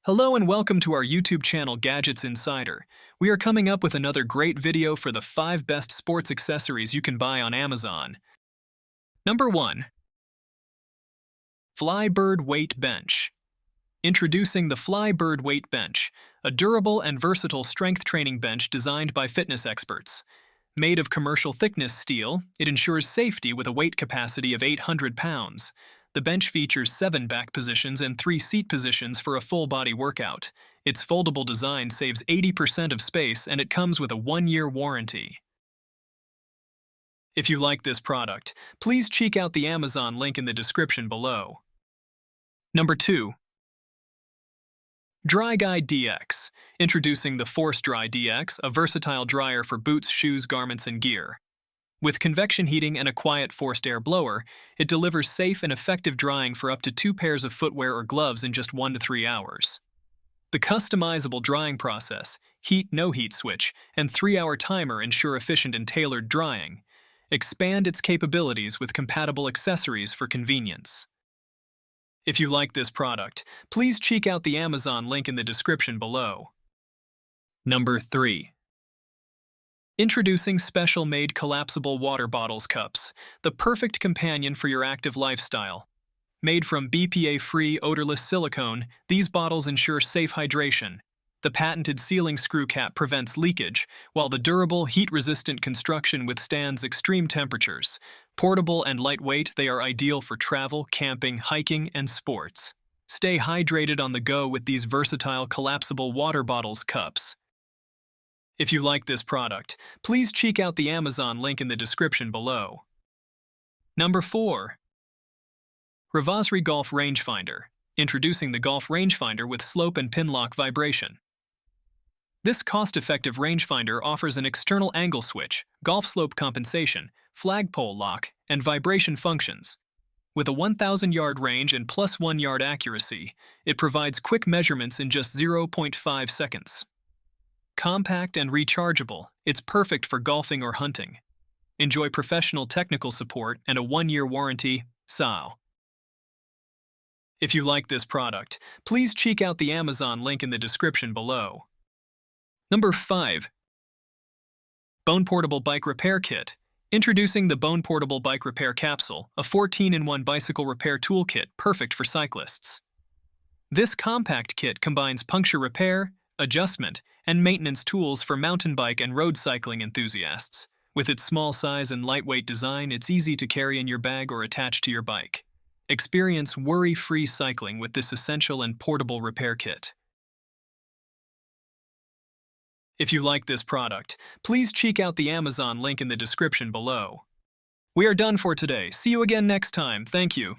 Hello and welcome to our YouTube channel Gadgets Insider. We are coming up with another great video for the 5 best sports accessories you can buy on Amazon. Number 1. FlyBird Weight Bench. Introducing the FlyBird Weight Bench, a durable and versatile strength training bench designed by fitness experts. Made of commercial thickness steel, it ensures safety with a weight capacity of 800 pounds. The bench features 7 back positions and 3 seat positions for a full-body workout. Its foldable design saves 80% of space, and it comes with a 1-year warranty. If you like this product, please check out the Amazon link in the description below. Number 2. DryGuy DX. Introducing the Force Dry DX, a versatile dryer for boots, shoes, garments, and gear. With convection heating and a quiet forced air blower, it delivers safe and effective drying for up to 2 pairs of footwear or gloves in just 1 to 3 hours. The customizable drying process, heat-no-heat switch, and 3-hour timer ensure efficient and tailored drying. Expand its capabilities with compatible accessories for convenience. If you like this product, please check out the Amazon link in the description below. Number 3. Introducing special-made collapsible water bottles cups, the perfect companion for your active lifestyle. Made from BPA-free, odorless silicone, these bottles ensure safe hydration. The patented sealing screw cap prevents leakage, while the durable, heat-resistant construction withstands extreme temperatures. Portable and lightweight, they are ideal for travel, camping, hiking, and sports. Stay hydrated on the go with these versatile collapsible water bottles cups. If you like this product, please check out the Amazon link in the description below. Number 4. Revasri Golf Rangefinder. Introducing the Golf Rangefinder with slope and pin lock vibration. This cost-effective rangefinder offers an external angle switch, golf slope compensation, flagpole lock, and vibration functions. With a 1,000-yard range and plus 1 yard accuracy, it provides quick measurements in just 0.5 seconds. Compact and rechargeable, it's perfect for golfing or hunting. Enjoy professional technical support and a 1-year warranty, SAO. If you like this product, please check out the Amazon link in the description below. Number 5. Bone Portable Bike Repair Kit. Introducing the Bone Portable Bike Repair Capsule, a 14-in-1 bicycle repair toolkit perfect for cyclists. This compact kit combines puncture repair, adjustment, and maintenance tools for mountain bike and road cycling enthusiasts. With its small size and lightweight design, it's easy to carry in your bag or attach to your bike. Experience worry-free cycling with this essential and portable repair kit. If you like this product, please check out the Amazon link in the description below. We are done for today. See you again next time. Thank you.